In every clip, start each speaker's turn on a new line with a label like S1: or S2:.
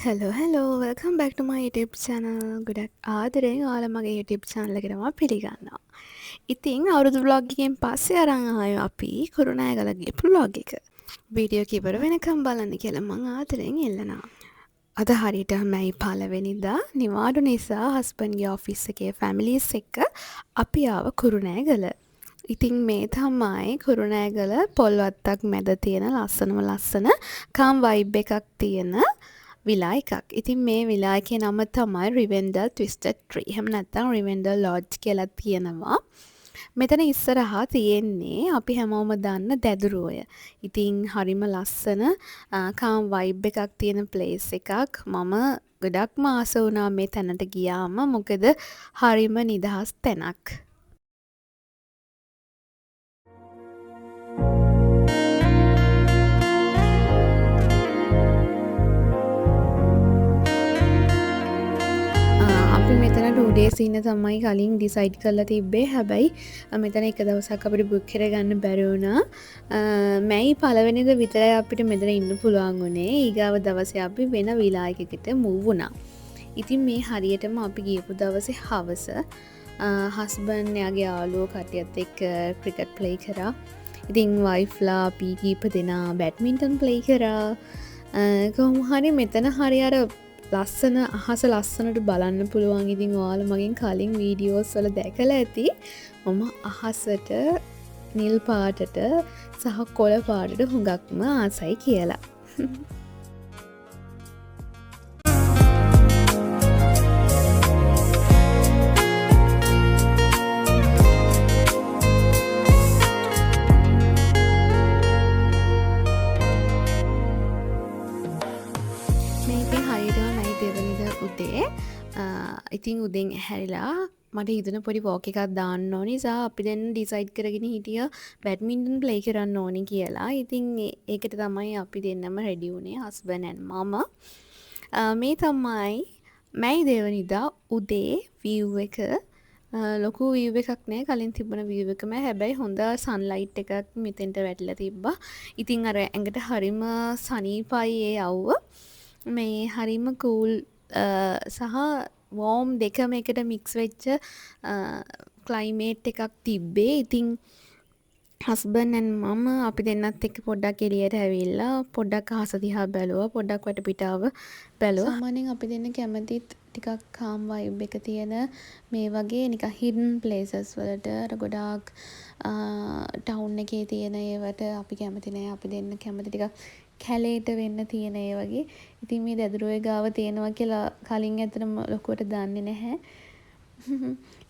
S1: hello, welcome back to my YouTube channel. ගොඩක් ආදරෙන් ඔයාලා මගේ YouTube channel එකට මම පිළිගන්නවා. ඉතින් අවුරුදු vlog එකකින් පස්සේ අරන් ආවේ අපි කුරුණෑගල ගිහපු vlog එක. වීඩියෝ එක ඉවර වෙනකම් බලන්න කියලා මම ආදරෙන් ඉල්ලනවා. අද හරියට මැයි 15 වෙනිදා නිවාඩු නිසා හස්බන්ඩ්ගේ ඔෆිස් එකේ ෆැමිලිස් එක්ක අපි ආව කුරුණෑගල. ඉතින් මේ තමයි කුරුණෑගල පොල්වත්තක් මැද තියෙන ලස්සන කම් වයිබ් එකක් තියෙන විලා එකක්. ඉතින් මේ විලා එකේ නම තමයි රිවෙන්ඩල් ට්විස්ටඩ් ට්‍රී. එහෙම නැත්නම් රිවෙන්ඩල් ලොජ් කියලා තියෙනවා. මෙතන ඉස්සරහා තියෙන්නේ අපි හැමෝම දන්න දැදුරුවය. ඉතින් හරිම ලස්සන කාම් වයිබ් එකක් තියෙන ප්ලේස් එකක්. මම ගොඩක්ම ආස වුණා මේ තැනට ගියාම. මොකද හරිම නිදහස් තැනක්. අපි මෙතන 2 days ඉන්න තමයි කලින් ඩිසයිඩ් කරලා තිබ්බේ. හැබැයි මෙතන එක දවසක් අපිට බුක් කරගන්න බැරි වුණා. මැයි 1 වෙනිදා විතරයි අපිට මෙතන ඉන්න පුළුවන් වුණේ. ඊගාව දවසේ අපි වෙන විලා එකකට මූව් වුණා. ඉතින් මේ හරියටම අපි ගියපු දවසේ හවස හස්බන්ඩ් යාගේ යාළුවෝ කට්ටියත් එක්ක ක්‍රිකට් ප්ලේ කරා. ඉතින් වයිෆ්ලා අපි කීප දෙනා බැඩ්මින්ටන් ප්ලේ කරා. කොහොම හරි මෙතන හරි අර ලස්සන අහස ලස්සනට බලන්න පුළුවන්. ඉතින් ඔයාලා මගෙන් කලින් වීඩියෝස් වල දැකලා ඇති මම අහසට නිල් පාටට සහ කොළ පාටට හුඟක්ම ආසයි කියලා. මේකේ හරියටම මැයි දෙවනිදා උදේ ඉතින් උදෙන් ඇහැරිලා මට හිතන පොඩි වෝක් එකක් දාන්න ඕනි නිසා අපි දැන් ඩිසයිඩ් කරගෙන හිටිය බැඩ්මින්ටන් ප්ලේ කරන්න ඕනි කියලා. ඉතින් ඒකට තමයි අපි දෙන්නම රෙඩි වුණේ හස්බන්ඩ් ඇන් මම. මේ තමයි මැයි දෙවනිදා උදේ view එක. ලොකු view එකක් නෑ කලින් තිබුණ view එකම. හැබැයි හොඳ සන්ලයිට් එකක් මෙතෙන්ට වැටිලා තිබ්බා. ඉතින් අර ඇඟට හරිම සනීපයි ඒ අවුව. මේ හරිම කූල් සහ වෝම් දෙකම එකට මික්ස් වෙච්ච ක්ලයිමේට් එකක් තිබ්බේ. ඉතින් හස්බන්ඩ් ඇන් මම අපි දෙන්නත් එක්ක පොඩ්ඩක් එළියට ඇවිල්ලා පොඩ්ඩක් අහස දිහා බැලුවා. පොඩ්ඩක් වටපිටාව බැලුවා. සාමාන්‍යයෙන් අපි දෙන්න කැමතිත් ටිකක් කාම් වයිබ් එක තියෙන මේ වගේ නිකන් හිඩන් ප්ලේසස් වලට. අර ගොඩාක් ටවුන් එකේ තියෙන ඒවට අපි කැමති නෑ. අපි දෙන්න කැමති ටිකක් කැලේට වෙන්න තියෙන ඒ වගේ. ඉතින් මේ දැදුරුවේ ගාව තියෙනවා කියලා කලින් ඇත්තටම ලොකුවට දන්නේ නැහැ.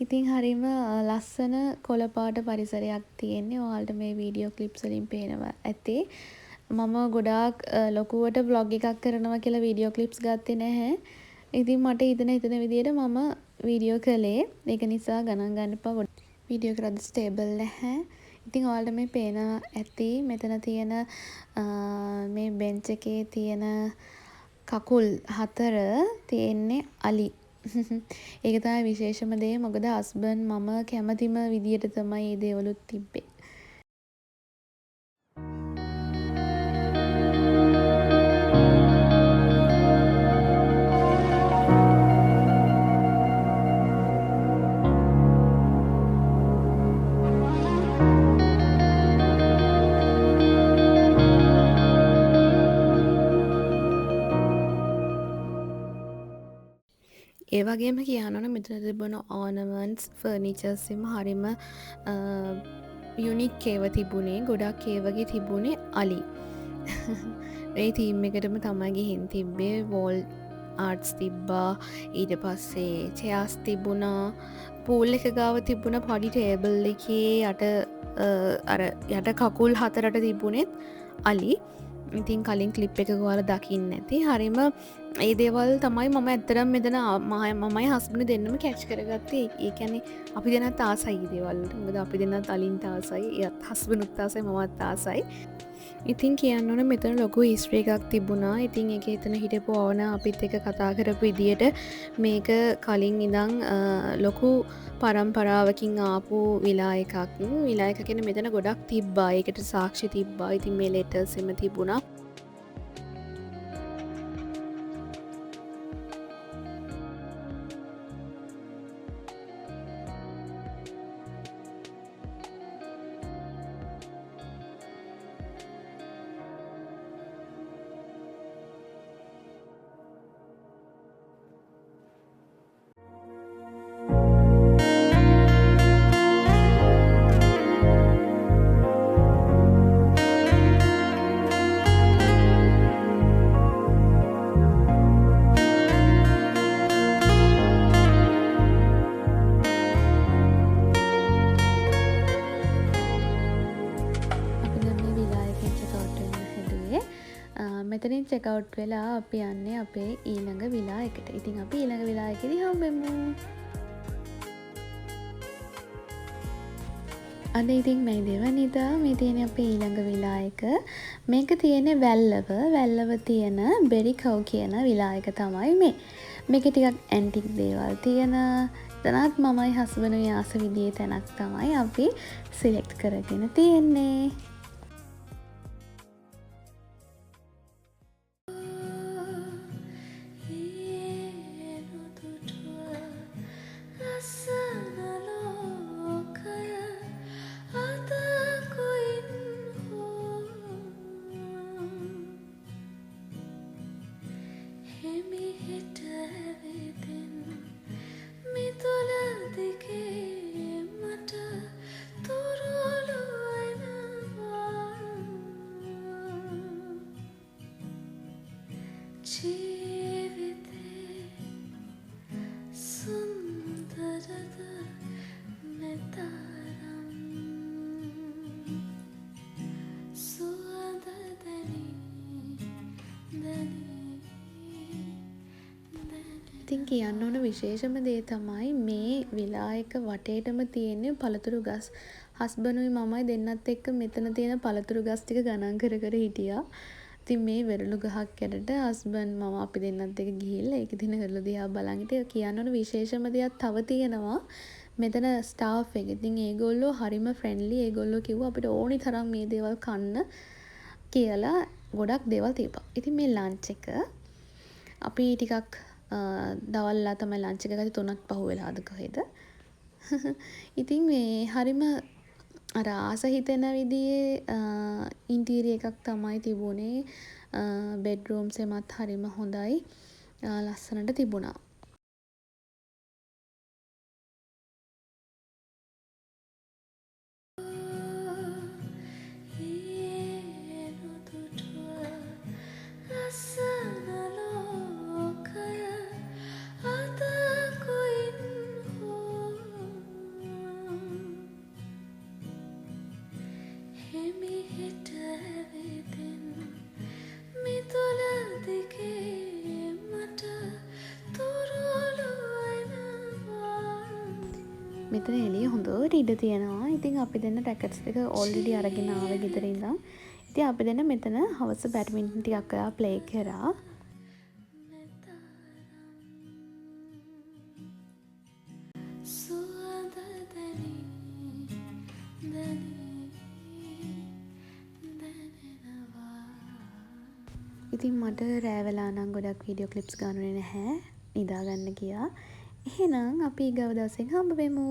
S1: ඉතින් හරිම ලස්සන කොළ පාට පරිසරයක් තියෙන්නේ. ඔයාලට මේ වීඩියෝ ක්ලිප්ස් වලින් පේනවා ඇති. මම ගොඩාක් ලොකුවට vlog එකක් කරනවා කියලා වීඩියෝ ක්ලිප්ස් ගත්තේ නැහැ. ඉතින් මට හිතෙන විදිහට මම වීඩියෝ කළේ. ඒක නිසා ගණන් ගන්න එපා. වීඩියෝ එක රද ස්ටේබල් නැහැ. ඉතින් ඔයාලට මේ පේන ඇති මෙතන තියෙන මේ බෙන්ච් එකේ තියෙන කකුල් 4 තියෙන්නේ අලි. ඒක තමයි විශේෂම දේ. මොකද හස්බන්ඩ් මම කැමතිම විදියට තමයි මේ දේවලුත් තිබ්බේ. ඒ වගේම කියනවනම් මෙතන තිබුණ ඕනමන්ට්ස් ෆර්නිචර්ස් එම හරිම යුනික් ඒවා තිබුණේ. ගොඩක් ඒ වගේ තිබුණේ අලි. ඒ තීම් එකටම තමයි ගිහින් තිබ්බේ. වෝල් ආර්ට්ස් තිබ්බා. ඊට පස්සේ චෙයර්ස් තිබුණා. පූල් එක ගාව තිබුණ පොඩි ටේබල් එකේ අර යට කකුල් 4ට තිබුණෙත් අලි. ඉතින් කලින් ක්ලිප් එක ඔයාලා දකින්න ඇති. හරිම ඒ දේවල් තමයි මම ඇත්තටම මෙතන මමයි හස්බන්ඩ් දෙන්නම කැච් කරගත්තේ. ඒ කියන්නේ අපි දෙන්නත් ආසයි ඒ දේවල් වලට. මොකද අපි දෙන්නත් අලින්ට ආසයි. එයත් හස්බන්ඩ්ත් ආසයි මමත් ආසයි. ඉතින් කියන්න ඕන මෙතන ලොකු හිස්ටරි එකක් තිබුණා. ඉතින් ඒක එතන හිටපු ඕනා අපිත් එක්ක කතා කරපු විදියට මේක කලින් ඉඳන් ලොකු පරම්පරාවකින් ආපු විලා එකක්. විලා එක කියන්නේ මෙතන ගොඩක් තිබ්බා. ඒකට සාක්ෂි තිබ්බා. ඉතින් මේ ලෙටර්ස් එම තිබුණා. චෙක් අවුට් වෙලා අපි යන්නේ අපේ ඊළඟ විලායකට. ඉතින් අපි ඊළඟ විලායකෙදී හම්බෙමු. අද ඉතින් මේ දෙවනිදා මේ තියෙන අපේ ඊළඟ විලායක. මේක තියෙන්නේ වැල්ලව තියෙන බෙරි කව් කියන විලායක තමයි මේ. මේක ටිකක් ඇන්ටික් දේවල් තියෙන. එතනත් මමයි හස්බන්ඩ්ගේ ආස විදිහේ තැනක් තමයි අපි සිලෙක්ට් කරගෙන තියෙන්නේ. ඉතින් කියන්න ඕන විශේෂම දේ තමයි මේ විලායක වටේටම තියෙන්නේ පළතුරු ගස්. හස්බන්ඩ්ුයි මමයි දෙන්නත් එක්ක මෙතන තියෙන පළතුරු ගස් ටික ගණන් කර කර හිටියා. ඉතින් මේ වෙරළු ගහක් යටට හස්බන්ඩ් මම අපි දෙන්නත් එක්ක ගිහිල්ලා ඒකේ තියෙන වෙරළු දිහා බලන් හිටියා. කියන්න ඕන විශේෂම දෙයක් තව තියෙනවා. මෙතන ස්ටාෆ් එක. ඉතින් ඒගොල්ලෝ හරිම ෆ්‍රෙන්ඩ්ලි. ඒගොල්ලෝ කිව්වා අපිට ඕනි තරම් මේ දේවල් කන්න කියලා ගොඩක් දේවල් තියපා. ඉතින් මේ ලන්ච් එක අපි ටිකක් දවල්ලා තමයි ලන්ච් එක ගත්තේ 3ක් පහු වෙලාද කොහෙද. ඉතින් මේ හරිම අර ආස හිතෙන විදිහේ ඉන්ටීරියර් එකක් තමයි තිබුණේ. බෙඩ්රූම්ස් එමත් හරිම හොඳයි. ලස්සනට තිබුණා. මෙතන එළිය හොඳට ඉඩ තියෙනවා. ඉතින් අපි දෙන්න රැකට්ස් දෙක ඔල්රෙඩි අරගෙන ආවේ ගෙදර ඉඳන්. ඉතින් අපි දෙන්න මෙතන හවස බැඩ්මින්ටන් ටිකක් කරලා ප්ලේ කරා. ඉතින් මට රෑ වෙලා නම් ගොඩක් වීඩියෝ ක්ලිප්ස් ගන්නුනේ නැහැ. නිදා ගන්න ගියා. එහෙනම් අපි ඊගව දවසෙන් හම්බ වෙමු.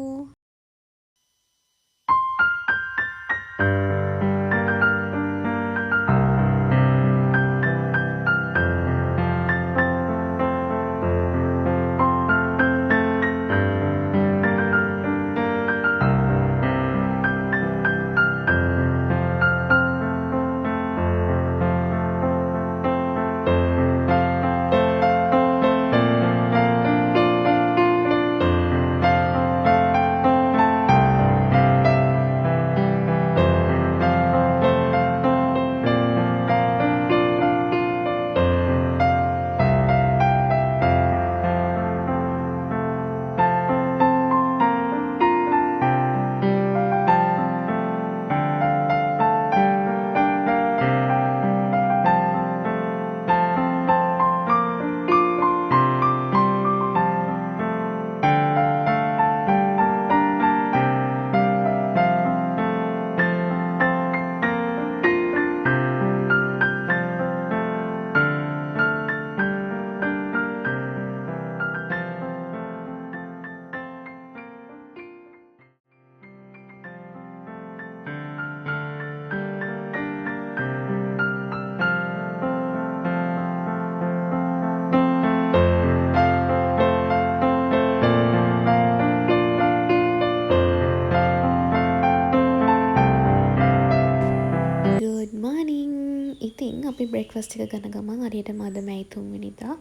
S1: අපි බ්‍රෙක්ෆාස්ට් එක ගන්න ගමන් හරියටම අද මැයි 3 වෙනිදා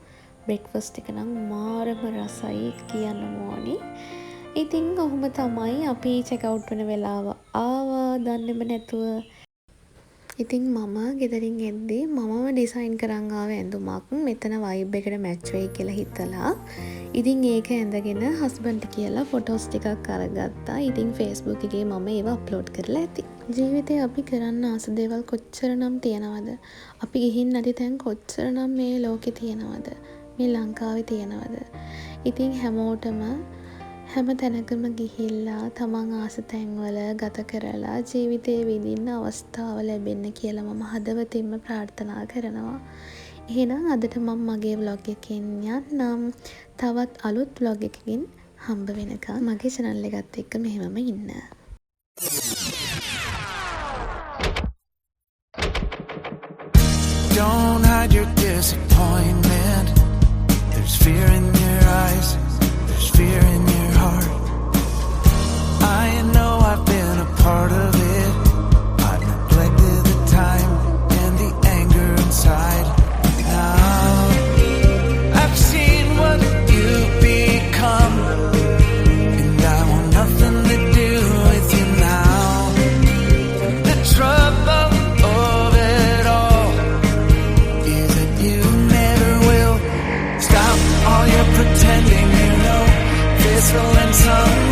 S1: බ්‍රෙක්ෆාස්ට් එක නම් මාරම රසයි කියන්න ඕනි. ඉතින් ඔහොම තමයි අපි චෙක් අවුට් වෙන වෙලාව ආවා දන්නේම නැතුව. ඉතින් මම ගෙදරින් එද්දී මමම ඩිසයින් කරන් ආව ඇඳුමක් මෙතන වයිබ් එකට මැච් වෙයි කියලා හිතලා. ඉතින් ඒක ඇඳගෙන හස්බන්ඩ්ට කියලා ෆොටෝස් ටිකක් අරගත්තා. ඉතින් Facebook එකේ මම ඒව අප්ලෝඩ් කරලා ඇති. ජීවිතේ අපි කරන්න ආස දේවල් කොච්චරනම් තියනවද? අපි ගිහින් නැති තැන් කොච්චරනම් මේ ලෝකේ තියනවද? මේ ලංකාවේ තියනවද? ඉතින් හැමෝටම හැම තැනකම ගිහිල්ලා තමන් ආස තැන්වල ගත කරලා ජීවිතේ විඳින්න අවස්ථාව ලැබෙන්න කියලා මම හදවතින්ම ප්‍රාර්ථනා කරනවා. එහෙනම් අදට මම මගේ vlog එකෙන් යන්නම්. තවත් අලුත් vlog එකකින් හම්බ වෙනකම් මගේ channel එකත් එක්ක මෙහෙමම ඉන්න.
S2: Don't hide your disappointment. There's fear in your eyes. There's fear in your heart. I know I've been a part of it. I've neglected the time and the anger inside. Now I've seen what you've become, and I want nothing to do with you now. The trouble of it all is that you never will stop all your pretending, you know, this will end someday.